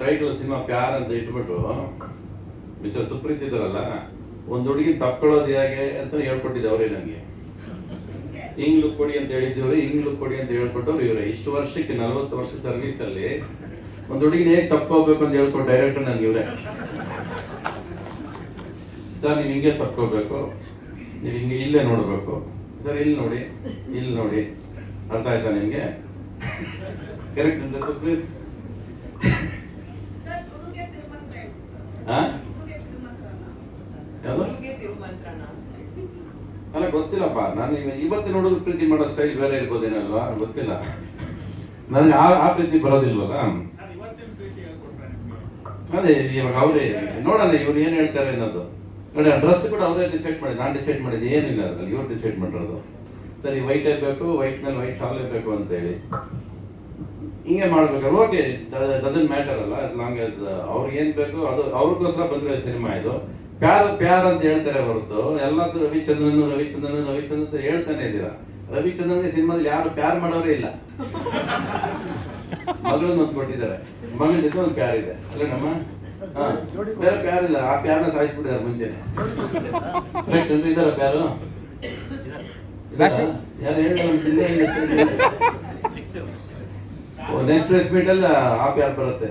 Title cinema ಪ್ಯಾರ್ ಅಂತ ಇಟ್ಬಿಟ್ಟು mister Supreeth ಇದಾರಲ್ಲ, ಒಂದು ಹುಡುಗಿ ತಪ್ಕೊಳ್ಳೋದು ಹೇಗೆ ಅಂತ ಹೇಳ್ಕೊಟ್ಟಿದ್ದೆ ಅವರೇ. ನನಗೆ ಹಿಂಗ್ ಲುಕ್ ಕೊಡಿ ಅಂತ ಹೇಳಿದ್ದೀವ್ರಿ, ಹಿಂಗ್ ಲುಕ್ ಕೊಡಿ ಅಂತ ಹೇಳ್ಕೊಟ್ಟವ್ರು ಇವರೇ. ಇಷ್ಟು ವರ್ಷಕ್ಕೆ 40 ವರ್ಷ ಸರ್ವಿಸ್ ಅಲ್ಲಿ ಒಂದು ಹುಡುಗಿನ ಹೇಗೆ ತಪ್ಕೋಬೇಕು ಅಂತ ಹೇಳ್ಕೊಟ್ಟು ಡೈರೆಕ್ಟರ್ ನನ್ಗೆ ಇವರೇ. ಸರ್ ನೀವು ಹಿಂಗೆ ತಪ್ಕೋಬೇಕು, ನೀವು ಹಿಂಗೆ ಇಲ್ಲೇ ನೋಡ್ಬೇಕು ಸರ್, ಇಲ್ಲಿ ನೋಡಿ, ಇಲ್ಲಿ ನೋಡಿ, ಅರ್ಥ ಆಯ್ತಾ ನಿಮ್ಗೆ? ಕರೆಕ್ಟ್ ಅಂತ ಸುಪ್ರೀತ್? ಅಲ್ಲ ಗೊತ್ತಿಲ್ಲಪ್ಪ, ನಾನು ಇವತ್ತಿನ ಹುಡುಗ ಪ್ರೀತಿ ಮಾಡೋ ಸ್ಟೈಲ್ ಬೇರೆ ಇರ್ಬೋದೇನಲ್ವಾ, ಗೊತ್ತಿಲ್ಲ ನನಗೆ. ಆ ಪ್ರೀತಿ ಬರೋದಿಲ್ವಲ್ಲ. ಅದೇ ಇವಾಗ ಅವರೇ ನೋಡೋಣ ಇವ್ರು ಏನ್ ಹೇಳ್ತಾರೆ ಅನ್ನೋದು. ನೋಡಿ ಆ ಡ್ರೆಸ್ ಕೂಡ ಅವರೇ ಡಿಸೈಡ್ ಮಾಡಿ, ನಾನು ಡಿಸೈಡ್ ಮಾಡಿದ್ದು ಏನಿಲ್ಲ ಅದ್ರಲ್ಲಿ, ಇವ್ರು ಡಿಸೈಡ್ ಮಾಡಿರೋದು. ಸರಿ ವೈಟ್ ಇರಬೇಕು, ವೈಟ್ ಮೇಲೆ ವೈಟ್ ಶಾಲ್ ಇರಬೇಕು ಅಂತ ಹೇಳಿ ಹಿಂಗೆ ಮಾಡ್ಬೇಕು. ಓಕೆ, ಡಸಂಟ್ ಮ್ಯಾಟರ್ ಅಲ್ಲ, as long as ಅವ್ರಿಗೆ ಏನ್ ಬೇಕು ಅದು ಅವ್ರಿಗೋಸ್ಕರ ಬಂದ್ರೆ ಸಿನಿಮಾ ಇದು. ಪ್ಯಾರ್ ಪ್ಯಾರ್ ಅಂತ ಹೇಳ್ತಾರೆ ಹೊರತು ಎಲ್ಲ ರವಿಚಂದ್ರನ್ ಅಂತ ಹೇಳ್ತಾನೆ ಇದ್ದೀರಾ. ರವಿಚಂದ್ರನ್ ಸಿನಿಮಾದಲ್ಲಿ ಯಾರು ಪ್ಯಾರ್ ಮಾಡೋರೇ ಇಲ್ಲ. ಮಗಳನ್ನ ಒಂದು ಕೊಟ್ಟಿದ್ದಾರೆ, ಮಗಳ ಜೊತೆ ಒಂದು ಪ್ಯಾರ್ ಇದೆ ಅಲ್ಲ ನಮ್ಮ. ಬೇರೆ ಪ್ಯಾರ್ ಇಲ್ಲ, ಆ ಪ್ಯಾರ್ನ ಸಾಯಿಸ್ಬಿಟ್ಟಿದ್ದಾರೆ ಮುಂಚೆನೆ. ಇದಾರ ಪ್ಯಾರು ಯಾರು ಹೇಳ ನೆಕ್ಸ್ಟ್ ಪ್ರೆಸ್ ಮೀಟ್ ಅಲ್ಲಿ ಆ ಪ್ಯಾರ್ ಬರುತ್ತೆ.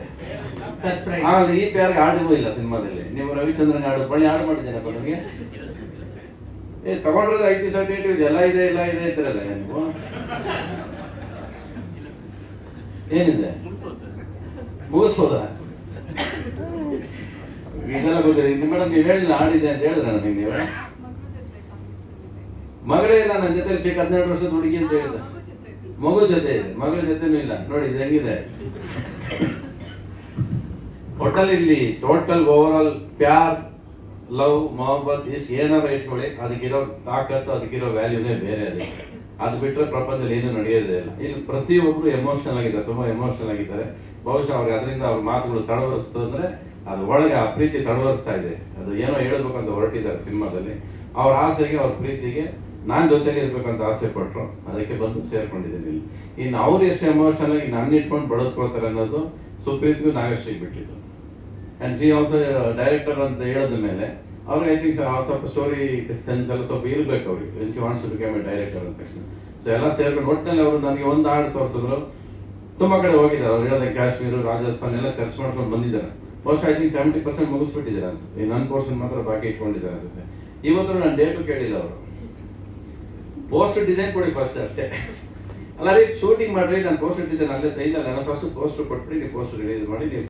ಈ ಪ್ಯಾರ್ಗೆ ಹಾಡಿಗೂ ಇಲ್ಲ ಸಿನಿಮಾದಲ್ಲಿ. ನೀವು ರವಿಚಂದ್ರನ್ ಹಾಡು ಬಳ್ಳಿ ಹಾಡು ಮಾಡಿದ್ದೇನಪ್ಪ ನಿಮಗೆ? ತಗೊಂಡ್ರೆ IT ಸರ್ಟಿಫಿಕೇಟ್ ಎಲ್ಲ ಇದೆ ಇದ್ರಲ್ಲ ನೀವು. ಏನಿದೆ ಮುಗಿಸ್ಬೋದ? ಇದೆಲ್ಲ ಗೊತ್ತಿಲ್ಲ ಮೇಡಮ್. ನೀವು ಹೇಳಿಲ್ಲ ಹಾಡಿದೆ ಅಂತ ಹೇಳಿದ್ರೆ ನನಗೆ ನೀವು. ಮಗಳೇ ಇಲ್ಲ ನನ್ನ ಜೊತೆ, ಚಿಕ್ಕ 12 ವರ್ಷದ ಹುಡುಗಿ ಅಂತ ಹೇಳಿದ. ಮಗು ಜೊತೆ ಇದೆ, ಮಗಳ ಜೊತೆನೂ ಇಲ್ಲ. ನೋಡಿ ಇದು ಹೆಂಗಿದೆ. ಒಟ್ಟಲ್ಲಿ ಇಲ್ಲಿ ಟೋಟಲ್ ಓವರ್ ಆಲ್ ಪ್ಯಾರ್, ಲವ್, ಮೊಹಬ್ಬತ್ ಇಷ್ಟು ಏನಾದ್ರು ಇಟ್ಕೊಳ್ಳಿ, ಅದಕ್ಕಿರೋ ತಾಕತ್ತು, ಅದಕ್ಕಿರೋ ವ್ಯಾಲ್ಯೂನೇ ಬೇರೆ. ಅದು ಬಿಟ್ಟರೆ ಪ್ರಪಂಚದಲ್ಲಿ ಏನು ನಡೆಯೋದೇ ಇಲ್ಲ. ಇಲ್ಲಿ ಪ್ರತಿಯೊಬ್ಬರು ಎಮೋಷನಲ್ ಆಗಿದ್ದಾರೆ, ತುಂಬಾ ಎಮೋಷನಲ್ ಆಗಿದ್ದಾರೆ. ಬಹುಶಃ ಅವ್ರಿಗೆ ಅದರಿಂದ ಅವ್ರ ಮಾತುಗಳು ತಡವರಿಸ್ತು ಅಂದ್ರೆ ಅದು ಒಳಗೆ ಆ ಪ್ರೀತಿ ತಡವರಿಸ್ತಾ ಇದೆ. ಅದು ಏನೋ ಹೇಳ್ಬೇಕಂತ ಹೊರಟಿದ್ದಾರೆ ಸಿನಿಮಾದಲ್ಲಿ. ಅವ್ರ ಆಸೆಗೆ, ಅವ್ರ ಪ್ರೀತಿಗೆ ನಾನು ಜೊತೆಗೆ ಇರ್ಬೇಕಂತ ಆಸೆ ಪಟ್ರು, ಅದಕ್ಕೆ ಬಂದು ಸೇರ್ಕೊಂಡಿದ್ದೀನಿ ಇಲ್ಲಿ. ಇನ್ನು ಅವ್ರು ಎಷ್ಟು ಎಮೋಷನಲ್ ಆಗಿ ನನ್ನ ಇಟ್ಕೊಂಡು ಬಳಸ್ಕೊಳ್ತಾರೆ ಅನ್ನೋದು ಸುಪ್ರೀತ್ಗೂ ನಾಗಶ್ರೀಗೆ ಬಿಟ್ಟಿದ್ದು. ಅಂಡ್ ಶಿ ಆಲ್ಸೋ ಡೈರೆಕ್ಟರ್ ಅಂತ ಹೇಳಿದ ಮೇಲೆ ಅವ್ರಿಗೆ ಐ ಥಿಂಕ್ ಸ್ವಲ್ಪ ಸ್ಟೋರಿ ಸೆನ್ಸ್ ಎಲ್ಲ ಸ್ವಲ್ಪ ಇರಬೇಕು ಅವ್ರಿಗೆ. When she wants to become a director ಅಂದ ತಕ್ಷಣ ಸೊ ಎಲ್ಲ ಸೇರ್ಕೊಂಡು ಒಟ್ಟಿನಲ್ಲಿ ಅವರು ನನಗೆ ಒಂದು ಹಾಡು ತೋರಿಸಿದ್ರು. ತುಂಬಾ ಕಡೆ ಹೋಗಿದ್ದಾರೆ ಅವ್ರು, ಹೇಳಿದ ಕಾಶ್ಮೀರ, ರಾಜಸ್ಥಾನ ಎಲ್ಲ ಖರ್ಚು ಮಾಡ್ಕೊಂಡು ಬಂದಿದ್ದಾರೆ. ಬಹುಶಃ ಐ ಥಿಂಕ್ 70% ಮುಗಿಸ್ಬಿಟ್ಟಿದ್ದಾರೆ ಅನ್ಸುತ್ತೆ. ನನ್ನ ಪೋರ್ಷನ್ ಮಾತ್ರ ಬಾಕಿ ಇಟ್ಕೊಂಡಿದ್ದಾರೆ ಅನ್ಸುತ್ತೆ. ಇವತ್ತು ನಾನು ಡೇಟು ಕೇಳಿಲ್ಲ ಅವರು. ಪೋಸ್ಟರ್ ಡಿಸೈನ್ ಕೊಡಿ ಫಸ್ಟ್ ಅಷ್ಟೇ. ಅಲ್ಲ ರೀ ಶೂಟಿಂಗ್ ಮಾಡ್ರಿ, ನಾನು ಪೋಸ್ಟರ್ ಡಿಸೈನ್ ಅಲ್ಲೇ ಇಲ್ಲ, ನಾನು ಫಸ್ಟ್ ಪೋಸ್ಟರ್ ಕೊಟ್ಬಿಡಿ, ನೀವು ಪೋಸ್ಟರ್ ರಿಲೀಸ್ ಮಾಡಿ ನೀವು